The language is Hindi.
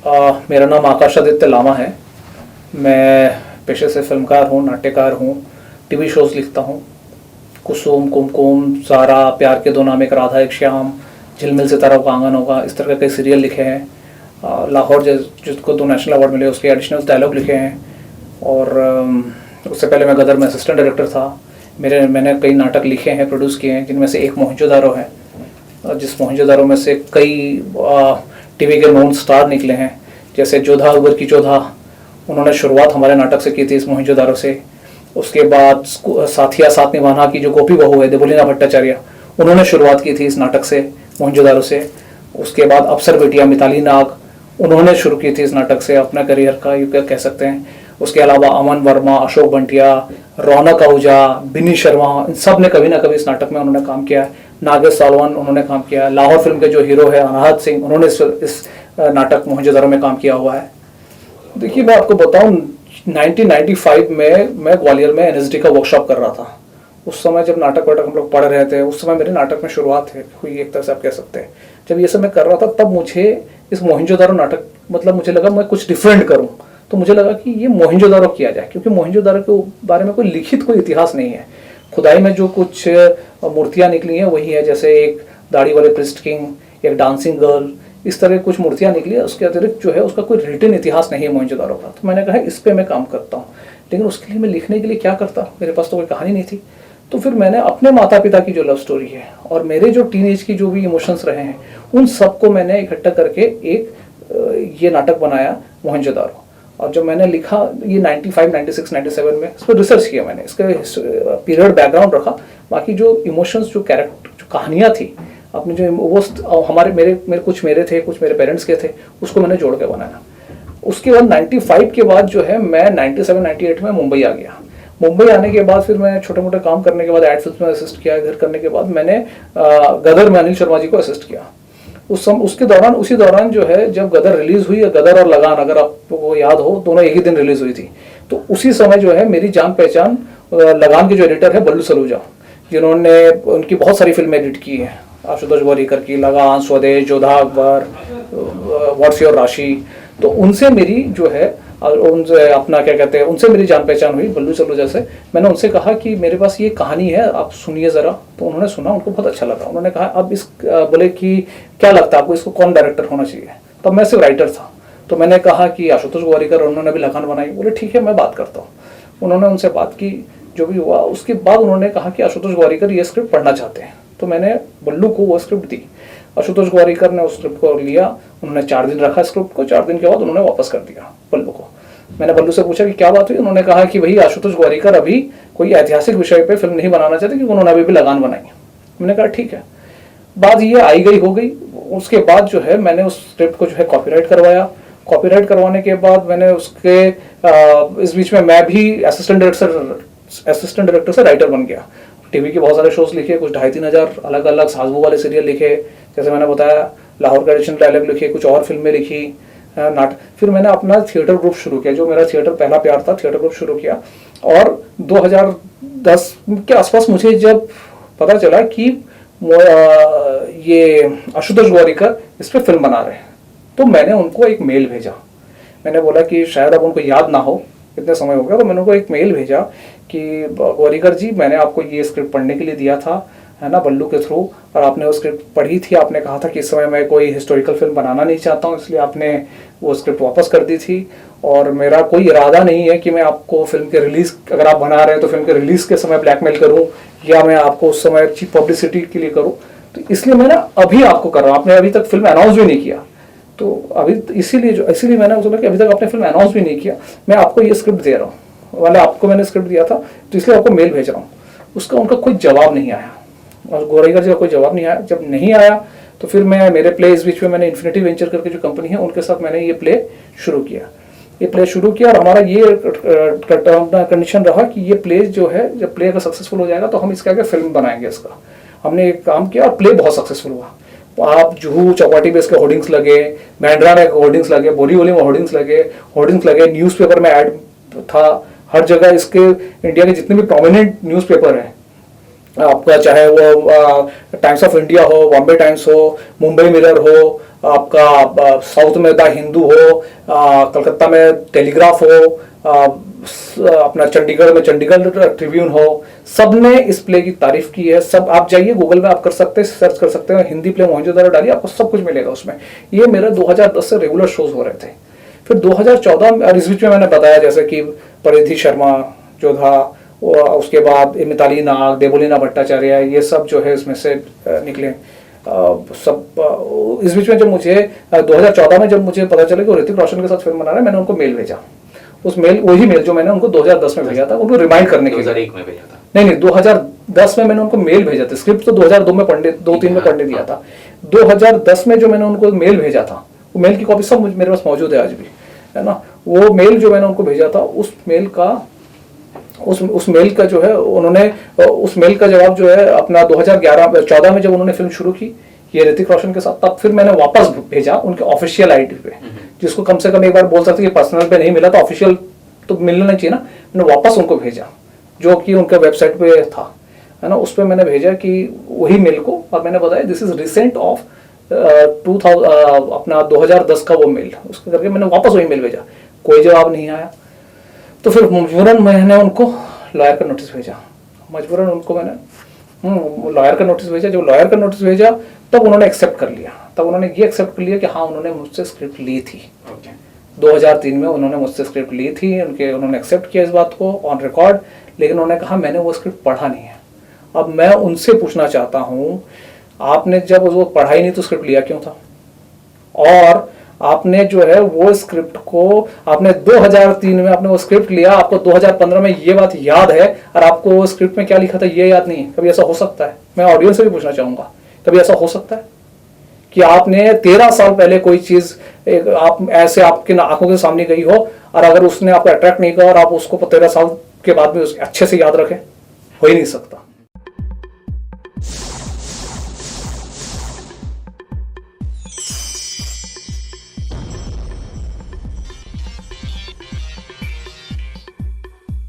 मेरा नाम आकाशादित्य लामा है। मैं पेशे से फिल्मकार हूँ, नाट्यकार हूँ, टीवी शोज़ लिखता हूँ। कुसुम, कुमकुम, सारा, प्यार के दो नाम, एक राधा एक श्याम, झिलमिल सितारों का आंगन होगा, इस तरह के कई सीरियल लिखे हैं। लाहौर जिसको 2 नेशनल अवार्ड मिले उसके एडिशनल डायलॉग लिखे हैं। और उससे पहले मैं गदर में असिस्टेंट डायरेक्टर था। मैंने कई नाटक लिखे हैं, प्रोड्यूस किए हैं, जिनमें से एक मोहनजोदारो है, जिस मोहनजोदारो में से कई टीवी के नॉन स्टार निकले हैं, जैसे जोधा अकबर की जोधा, उन्होंने शुरुआत हमारे नाटक से की थी इस मोहनजोदारो से। उसके बाद साथिया साथ निभाना की जो गोपी बहू है देवलीना भट्टाचार्य, उन्होंने शुरुआत की थी इस नाटक से, मोहनजोदारो से। उसके बाद अफसर बेटिया मिताली नाग, उन्होंने शुरू की थी इस नाटक से अपना करियर का, यू कह सकते हैं। उसके अलावा अमन वर्मा, अशोक बंटिया, रौनक आहूजा, बिनी शर्मा, इन सब ने कभी ना कभी इस नाटक में उन्होंने काम किया है। नागेश सालवन उन्होंने काम किया है। लाहौर फिल्म के जो हीरो है अनाहत सिंह, उन्होंने इस नाटक मोहनजोदारो में काम किया हुआ है। देखिए, मैं आपको बताऊं, 1995 में मैं ग्वालियर में एनएसडी का वर्कशॉप कर रहा था। उस समय जब नाटक वाटक हम लोग पढ़ रहे थे, उस समय मेरे नाटक में शुरुआत हुई, एक तरह से आप कह सकते हैं। जब ये सब मैं कर रहा था, तब मुझे इस मोहनजोदारो नाटक, मतलब मुझे लगा मैं कुछ डिफरेंट करूं। तो मुझे लगा कि ये मोहनजोदारो किया जाए, क्योंकि मोहनजोदारो के बारे में कोई लिखित कोई इतिहास नहीं है। खुदाई में जो कुछ मूर्तियां निकली हैं वही है, जैसे एक दाढ़ी वाले प्रिस्ट किंग, एक डांसिंग गर्ल, इस तरह कुछ मूर्तियां निकली है। उसके अतिरिक्त जो है उसका कोई रिटन इतिहास नहीं है मोहनजोदारो का। तो मैंने कहा इस पे मैं काम करता हूँ, लेकिन उसके लिए मैं लिखने के लिए क्या करता, मेरे पास तो कोई कहानी नहीं थी। तो फिर मैंने अपने माता पिता की जो लव स्टोरी है और मेरे जो टीनेज की जो भी इमोशंस रहे हैं, उन सबको मैंने इकट्ठा करके एक ये नाटक बनाया मोहनजोदारो। और जब मैंने लिखा ये 95, 96, 97 में, इस पर रिसर्च किया मैंने, इसका पीरियड बैकग्राउंड रखा, बाकी जो इमोशंस, जो कैरेक्टर, जो कहानियाँ थी अपने, जो वो हमारे मेरे कुछ मेरे थे, कुछ मेरे पेरेंट्स के थे, उसको मैंने जोड़ के बनाया। उसके बाद 95 के बाद जो है मैं 97, 98 में मुंबई आ गया। मुंबई आने के बाद फिर मैं छोटे मोटे काम करने के बाद एड फिल्म में असिस्ट किया। इधर करने के बाद मैंने गदर में अनिल शर्मा जी को असिस्ट किया। उसी दौरान जो है, जब गदर रिलीज हुई, गदर और लगान, अगर आपको याद हो, दोनों एक ही दिन रिलीज हुई थी। तो उसी समय जो है मेरी जान पहचान लगान के जो एडिटर है बल्लू सलूजा, जिन्होंने उनकी बहुत सारी फिल्में एडिट की हैं, आशुतोष गोवारिकर की लगान, स्वदेश, जोधा अकबर, व्हाट्स योर राशि। तो उनसे मेरी जो है, उनसे अपना क्या कहते हैं, उनसे मेरी जान पहचान हुई बल्लू सलूजा से। मैंने उनसे कहा कि मेरे पास ये कहानी है, आप सुनिए ज़रा। तो उन्होंने सुना, उनको बहुत अच्छा लगा। उन्होंने कहा अब बोले कि क्या लगता है आपको, इसको कौन डायरेक्टर होना चाहिए। तब मैं सिर्फ राइटर था। तो मैंने कहा कि आशुतोष गोवारिकर, उन्होंने भी लगान बनाई। बोले ठीक है, मैं बात करता हूँ। उन्होंने उनसे बात की, जो भी हुआ। उसके बाद उन्होंने कहा कि आशुतोष गोवारिकर ये स्क्रिप्ट पढ़ना चाहते हैं। तो मैंने बल्लू को वो स्क्रिप्ट दी। आशुतोष गोवारिकर ने उस स्क्रिप्ट को लिया, उन्होंने 4 दिन रखा स्क्रिप्ट को। 4 दिन के बाद उन्होंने वापस कर दिया बल्लू को। मैंने बल्लू से पूछा कि क्या बात हुई। उन्होंने कहा कि भाई आशुतोष गोवारिकर अभी कोई ऐतिहासिक विषय पे फिल्म नहीं बनाना चाहते, क्योंकि उन्होंने अभी भी लगान बनाई है। मैंने कहा ठीक है। बात ये आई गई हो गई। उसके बाद जो है मैंने उस स्क्रिप्ट को जो है कॉपीराइट करवाया। कॉपीराइट करवाने के बाद मैंने उसके इस बीच में मैं भी असिस्टेंट डायरेक्टर से राइटर बन गया। टीवी के बहुत सारे शोज लिखे, कुछ 2,500-3 हज़ार अलग अलग सासबू वाले सीरियल लिखे, जैसे मैंने बताया, लाहौर का एडिशनल डायलॉग लिखे, कुछ और फिल्में लिखी, नाटक। फिर मैंने अपना थिएटर ग्रुप शुरू किया, जो मेरा थिएटर पहला प्यार था, थिएटर ग्रुप शुरू किया। और 2010 के आसपास मुझे जब पता चला कि ये आशुतोष गोवारिकर इस पर फिल्म बना रहे हैं, तो मैंने उनको एक मेल भेजा। मैंने बोला कि शायद अब उनको याद ना हो, इतने समय हो गया, तो मैंने उनको एक मेल भेजा कि गोवारिकर जी, मैंने आपको ये स्क्रिप्ट पढ़ने के लिए दिया था, है ना, बल्लू के थ्रू, और आपने वो स्क्रिप्ट पढ़ी थी। आपने कहा था कि इस समय मैं कोई हिस्टोरिकल फिल्म बनाना नहीं चाहता हूँ, इसलिए आपने वो स्क्रिप्ट वापस कर दी थी। और मेरा कोई इरादा नहीं है कि मैं आपको फिल्म के रिलीज, अगर आप बना रहे हैं तो फिल्म के रिलीज के समय ब्लैकमेल करूँ, या मैं आपको उस समय चीप पब्लिसिटी के लिए करूँ। तो इसलिए मैंने अभी आपको कर रहा हूँ, आपने अभी तक फिल्म अनाउंस भी नहीं किया। तो अभी इसीलिए मैंने सोचा कि अभी तक आपने फिल्म अनाउंस भी नहीं किया, मैं आपको ये स्क्रिप्ट दे रहा हूँ, वाले आपको मैंने स्क्रिप्ट दिया था, तो इसलिए आपको मेल भेज रहा हूँ। उनका कोई जवाब नहीं आया, और गोवारिकर जी का कोई जवाब नहीं आया। जब नहीं आया तो फिर मेरे प्ले, इस बीच में मैंने इन्फिनिटी वेंचर करके जो कंपनी है, उनके साथ मैंने ये प्ले शुरू किया। और हमारा ये कंडीशन रहा कि ये प्ले जो है, जब प्ले अगर सक्सेसफुल हो जाएगा तो हम इसके आगे फिल्म बनाएंगे इसका। हमने एक काम किया और प्ले बहुत सक्सेसफुल हुआ। आप जुहू चौपाटी पे इसके होर्डिंग्स लगे, बैंड्रा में होर्डिंग्स लगे, बोरीवली में होर्डिंग्स लगे, न्यूज़पेपर में ऐड था, हर जगह इसके, इंडिया के जितने भी प्रोमिनेंट न्यूज़पेपर हैं आपका चाहे वो टाइम्स ऑफ इंडिया हो, बॉम्बे टाइम्स हो, मुंबई मिरर हो, आपका साउथ में द हिंदू हो, कलकत्ता में टेलीग्राफ हो, अपना चंडीगढ़ में चंडीगढ़ ट्रिब्यून हो, सब ने इस प्ले की तारीफ की है। सब आप जाइए गूगल में, आप कर सकते हैं, सर्च कर सकते हैं, हिंदी प्ले मोहनजोदड़ो डालिए, आपको सब कुछ मिलेगा उसमें। ये मेरे 2010 से रेगुलर शोज हो रहे थे। फिर 2014 और इस बीच में मैंने बताया जैसे कि परिधि शर्मा जो था, उसके बाद मिताली नाग, देवोलीना भट्टाचार्य, ये सब जो है इसमें से निकले। सब इस बीच में जब मुझे 2014 में जब मुझे पता चला कि वो ऋतिक रोशन के साथ फिल्म बना रहे हैं, मैंने उनको मेल भेजा। उस मेल, वही मेल जो मैंने उनको 2010 में भेजा था, उनको रिमाइंड करने के लिए। 2001 में भेजा था? नहीं, 2010 में मैंने उनको मेल भेजा था। स्क्रिप्ट तो 2002 में पढ़ने, 2-3 में पढ़ने दिया था। 2010 में जो मैंने उनको मेल भेजा था, वो मेल की कॉपी सब मेरे पास मौजूद है आज भी, है ना। वो मेल जो मैंने उनको भेजा था, उस मेल का जो है उन्होंने, उस मेल का जवाब जो है अपना 2014 में जब उन्होंने फिल्म शुरू की ये ऋतिक रोशन के साथ, तब फिर मैंने वापस भेजा उनके ऑफिशियल आईडी पे, जिसको कम से कम एक बार बोल सकते कि पर्सनल पे नहीं मिला तो ऑफिशियल तो मिलना चाहिए ना। मैंने वापस उनको भेजा जो कि उनके वेबसाइट पे था, है ना। उस पर मैंने भेजा कि वही मेल को, और मैंने बताया दिस इज रिसेंट ऑफ 2010 का वो मेल, उसके करके मैंने वापस वही मेल भेजा। कोई जवाब नहीं आया। तो फिर मजबूरन मैंने उनको लॉयर का नोटिस भेजा। मजबूरन उनको मैंने लॉयर का नोटिस भेजा। जब लॉयर का नोटिस भेजा तब उन्होंने एक्सेप्ट कर लिया। तब उन्होंने ये एक्सेप्ट कर लिया कि हाँ, उन्होंने मुझसे स्क्रिप्ट ली थी। 2003 में उन्होंने मुझसे स्क्रिप्ट ली थी, उन्होंने एक्सेप्ट किया इस बात को ऑन रिकॉर्ड। लेकिन उन्होंने कहा मैंने वो स्क्रिप्ट पढ़ा नहीं है। अब मैं उनसे पूछना चाहता हूँ, आपने जब वो पढ़ा ही नहीं तो स्क्रिप्ट लिया क्यों था? और आपने जो है वो स्क्रिप्ट को आपने 2003 में आपने वो स्क्रिप्ट लिया, आपको 2015 में ये बात याद है, और आपको वो स्क्रिप्ट में क्या लिखा था ये याद नहीं है। कभी ऐसा हो सकता है? मैं ऑडियंस से भी पूछना चाहूंगा, कभी ऐसा हो सकता है कि आपने 13 साल पहले कोई चीज आप ऐसे आपके आंखों के सामने गई हो, और अगर उसने आपको अट्रैक्ट नहीं किया और आप उसको 13 साल के बाद भी अच्छे से याद रखें? हो ही नहीं सकता।